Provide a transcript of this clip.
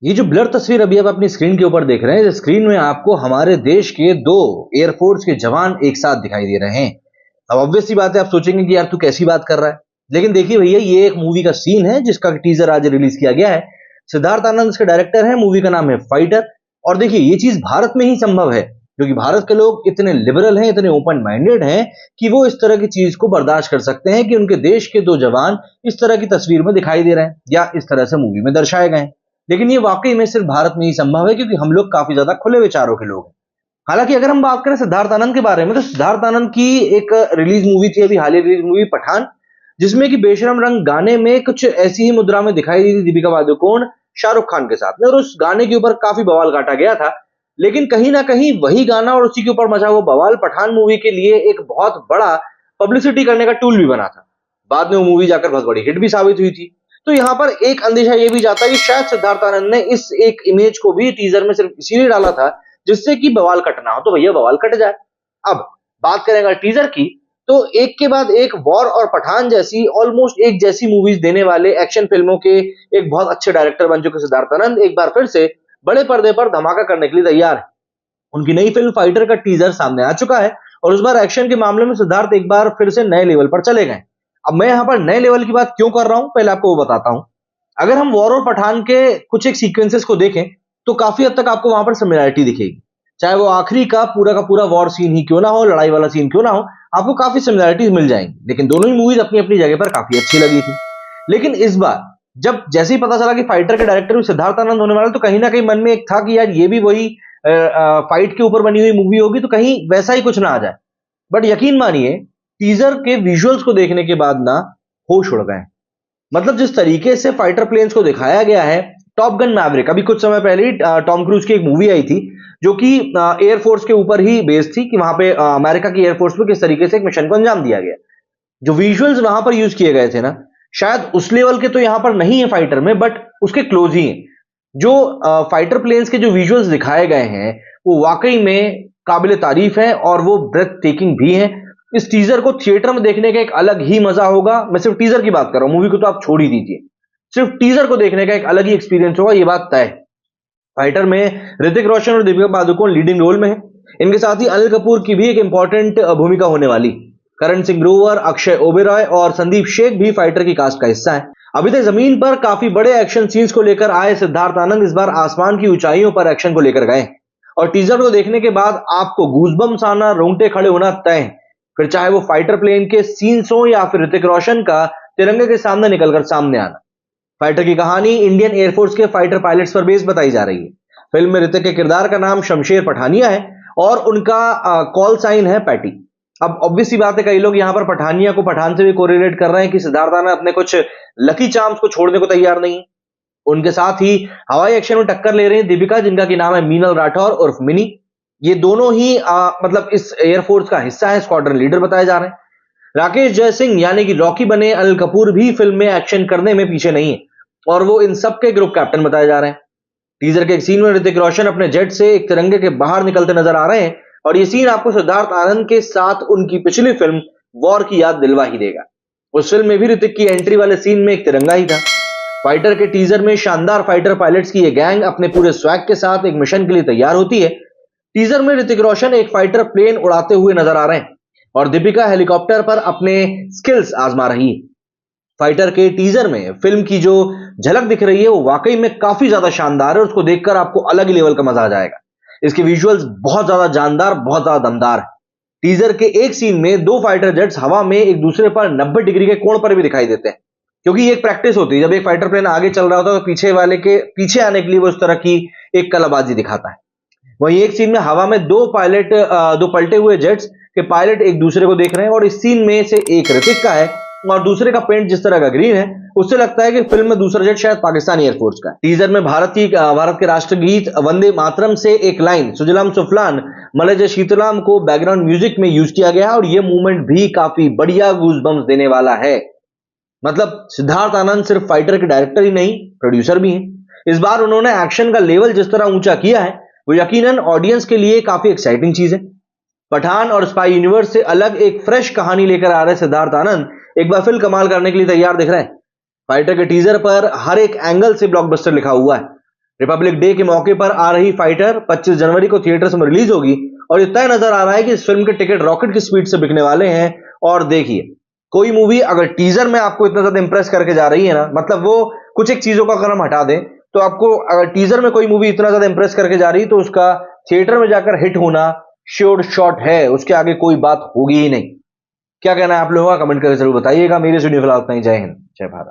ये जो ब्लर तस्वीर अभी आप अपनी स्क्रीन के ऊपर देख रहे हैं, इस स्क्रीन में आपको हमारे देश के दो एयरफोर्स के जवान एक साथ दिखाई दे रहे हैं। अब ऑब्वियस सी बात है, आप सोचेंगे कि यार तू कैसी बात कर रहा है, लेकिन देखिए भैया, ये एक मूवी का सीन है जिसका टीजर आज रिलीज किया गया है। सिद्धार्थ आनंद इसके डायरेक्टर है, मूवी का नाम है फाइटर। और देखिए, ये चीज भारत में ही संभव है क्योंकि भारत के लोग इतने लिबरल हैं, इतने ओपन माइंडेड हैं कि वो इस तरह की चीज को बर्दाश्त कर सकते हैं कि उनके देश के दो जवान इस तरह की तस्वीर में दिखाई दे रहे हैं या इस तरह से मूवी में दर्शाए गए हैं। लेकिन ये वाकई में सिर्फ भारत में ही संभव है क्योंकि हम लोग काफी ज्यादा खुले विचारों के लोग हैं। हालांकि अगर हम बात करें सिद्धार्थ आनंद के बारे में, तो सिद्धार्थ आनंद की एक रिलीज मूवी थी, अभी हाल ही रिलीज मूवी पठान, जिसमें कि बेशरम रंग गाने में कुछ ऐसी ही मुद्रा में दिखाई दी थी दीपिका पादुकोण शाहरुख खान के साथ में, और उस गाने के ऊपर काफी बवाल काटा गया था। लेकिन कहीं ना कहीं वही गाना और उसी के ऊपर मचा हुआ बवाल पठान मूवी के लिए एक बहुत बड़ा पब्लिसिटी करने का टूल भी बना था। बाद में वो मूवी जाकर बहुत बड़ी हिट भी साबित हुई थी। तो यहाँ पर एक अंदेशा ये भी जाता है कि शायद सिद्धार्थ आनंद ने इस एक इमेज को भी टीजर में सिर्फ इसीलिए डाला था जिससे कि बवाल कटना हो, तो भैया बवाल कट जाए। अब बात करेंगे टीजर की, तो एक के बाद एक वॉर और पठान जैसी ऑलमोस्ट एक जैसी मूवीज देने वाले एक्शन फिल्मों के एक बहुत अच्छे डायरेक्टर बन चुके सिद्धार्थ आनंद एक बार फिर से बड़े पर्दे पर धमाका करने के लिए तैयार है। उनकी नई फिल्म फाइटर का टीजर सामने आ चुका है और इस बार एक्शन के मामले में सिद्धार्थ एक बार फिर से नए लेवल पर चले गए। अब मैं यहाँ पर नए लेवल की बात क्यों कर रहा हूं, पहले आपको वो बताता हूं। अगर हम वॉर और पठान के कुछ एक सीक्वेंसेस को देखें तो काफी हद तक आपको वहां पर सिमिलरिटी दिखेगी। चाहे वो आखिरी का पूरा वॉर सीन ही क्यों ना हो, लड़ाई वाला सीन क्यों ना हो, आपको काफी सिमिलरिटीज मिल जाएंगी। लेकिन दोनों ही मूवीज अपनी अपनी जगह पर काफी अच्छी लगी थी। लेकिन इस बार जब जैसे ही पता चला कि फाइटर के डायरेक्टर भी सिद्धार्थ आनंद होने वाले, तो कहीं ना कहीं मन में एक था कि यार ये भी वही फाइट के ऊपर बनी हुई मूवी होगी, तो कहीं वैसा ही कुछ ना आ जाए। बट यकीन मानिए, टीजर के विजुअल्स को देखने के बाद ना होश उड़ गए। मतलब जिस तरीके से फाइटर प्लेन्स को दिखाया गया है, टॉप गन मैवरिक अभी कुछ समय पहले ही टॉम क्रूज की एक मूवी आई थी जो कि एयरफोर्स के ऊपर ही बेस्ड थी, कि वहां पे अमेरिका की एयरफोर्स में किस तरीके से एक मिशन को अंजाम दिया गया। जो विजुअल्स वहां पर यूज किए गए थे ना, शायद उस लेवल के तो यहां पर नहीं है फाइटर में, बट उसके क्लोज ही है। जो फाइटर प्लेन्स के जो विजुअल्स दिखाए गए हैं वो वाकई में काबिल तारीफ है और वो ब्रेथ टेकिंग भी है। इस टीजर को थिएटर में देखने का एक अलग ही मजा होगा। मैं सिर्फ टीजर की बात कर रहा हूं, मूवी को तो आप छोड़ ही दीजिए, सिर्फ टीजर को देखने का एक अलग ही एक्सपीरियंस होगा, ये बात तय है। फाइटर में ऋतिक रोशन और दीपिका पादुकोण लीडिंग रोल में है। इनके साथ ही अनिल कपूर की भी एक इंपॉर्टेंट भूमिका होने वाली। करण सिंह ग्रोवर, अक्षय ओबेरॉय और संदीप शेख भी फाइटर की कास्ट का हिस्सा है। अभी तक जमीन पर काफी बड़े एक्शन सीन्स को लेकर आए सिद्धार्थ आनंद इस बार आसमान की ऊंचाइयों पर एक्शन को लेकर गए, और टीजर को देखने के बाद आपको गूजबम्स आना, रोंगटे खड़े होना तय है। फिर चाहे वो फाइटर प्लेन के सीन्स हो या फिर ऋतिक रोशन का तिरंगे के सामने निकलकर सामने आना। फाइटर की कहानी इंडियन एयरफोर्स के फाइटर पायलट्स पर बेस बताई जा रही है। फिल्म में ऋतिक के किरदार का नाम शमशेर पठानिया है और उनका कॉल साइन है पैटी। अब ऑब्वियस सी बात है, कई लोग यहाँ पर पठानिया को पठान से भी कोरिलेट कर रहे हैं कि सिद्धार्थ आनंद अपने कुछ लकी चार्म्स को छोड़ने को तैयार नहीं। उनके साथ ही हवाई एक्शन में टक्कर ले रही है दीपिका, जिनका की नाम है मीनल राठौर उर्फ मिनी। ये दोनों ही मतलब इस एयरफोर्स का हिस्सा है, स्क्वाड्रन लीडर बताए जा रहे हैं। राकेश जयसिंह यानी कि रॉकी बने अनिल कपूर भी फिल्म में एक्शन करने में पीछे नहीं है और वो इन सब के ग्रुप कैप्टन बताए जा रहे हैं। टीजर के एक सीन में ऋतिक रोशन अपने जेट से एक तिरंगे के बाहर निकलते नजर आ रहे हैं और ये सीन आपको सिद्धार्थ आनंद के साथ उनकी पिछली फिल्म वॉर की याद दिलवा ही देगा। उस फिल्म में भी ऋतिक की एंट्री वाले सीन में एक तिरंगा ही था। फाइटर के टीजर में शानदार फाइटर पायलट्स की ये गैंग अपने पूरे स्वैग के साथ एक मिशन के लिए तैयार होती है। टीजर में ऋतिक रोशन एक फाइटर प्लेन उड़ाते हुए नजर आ रहे हैं और दीपिका हेलीकॉप्टर पर अपने स्किल्स आजमा रही है। फाइटर के टीजर में फिल्म की जो झलक दिख रही है वो वाकई में काफी ज्यादा शानदार है, उसको देखकर आपको अलग ही लेवल का मजा आ जाएगा। इसके विजुअल्स बहुत ज्यादा जानदार, बहुत ज्यादा दमदार है। टीजर के एक सीन में दो फाइटर जेट्स हवा में एक दूसरे पर 90 डिग्री के कोण पर भी दिखाई देते हैं, क्योंकि ये एक प्रैक्टिस होती है। जब एक फाइटर प्लेन आगे चल रहा होता है तो पीछे वाले के पीछे आने के लिए वो इस तरह की एक कलाबाजी दिखाता है। वहीं एक सीन में हवा में दो पलटे हुए जेट्स के पायलट एक दूसरे को देख रहे हैं और इस सीन में से एक ऋतिक का है और दूसरे का पेंट जिस तरह का ग्रीन है, उससे लगता है कि फिल्म में दूसरा जेट शायद पाकिस्तानी एयरफोर्स का है। टीजर में भारत के राष्ट्रगीत वंदे मातरम से एक लाइन सुजलाम सुफलान मलय शीतलाम को बैकग्राउंड म्यूजिक में यूज किया गया है और यह मूवमेंट भी काफी बढ़िया गूजबम्स देने वाला है। मतलब सिद्धार्थ आनंद सिर्फ फाइटर के डायरेक्टर ही नहीं, प्रोड्यूसर भी हैं। इस बार उन्होंने एक्शन का लेवल जिस तरह ऊंचा किया है वो यकीनन ऑडियंस के लिए काफी एक्साइटिंग चीज है। पठान और स्पाई यूनिवर्स से अलग एक फ्रेश कहानी लेकर आ रहे सिद्धार्थ आनंद एक बार फिर कमाल करने के लिए तैयार दिख रहे हैं। फाइटर के टीजर पर हर एक एंगल से ब्लॉकबस्टर लिखा हुआ है। रिपब्लिक डे के मौके पर आ रही फाइटर 25 जनवरी को थिएटर्स में रिलीज होगी और ये तय नजर आ रहा है कि इस फिल्म के टिकट रॉकेट की स्पीड से बिकने वाले हैं। और देखिए, कोई मूवी अगर टीजर में आपको इतना ज्यादा इंप्रेस करके जा रही है ना, मतलब वो कुछ एक चीजों का अगर हम हटा दें तो आपको अगर टीजर में कोई मूवी इतना ज्यादा इंप्रेस करके जा रही है तो उसका थिएटर में जाकर हिट होना श्योर शॉट है, उसके आगे कोई बात होगी ही नहीं। क्या कहना है आप लोगों का, कमेंट करके जरूर बताइएगा। मेरे स्टूडियो फिलहाल इतना ही। जय हिंद, जय भारत।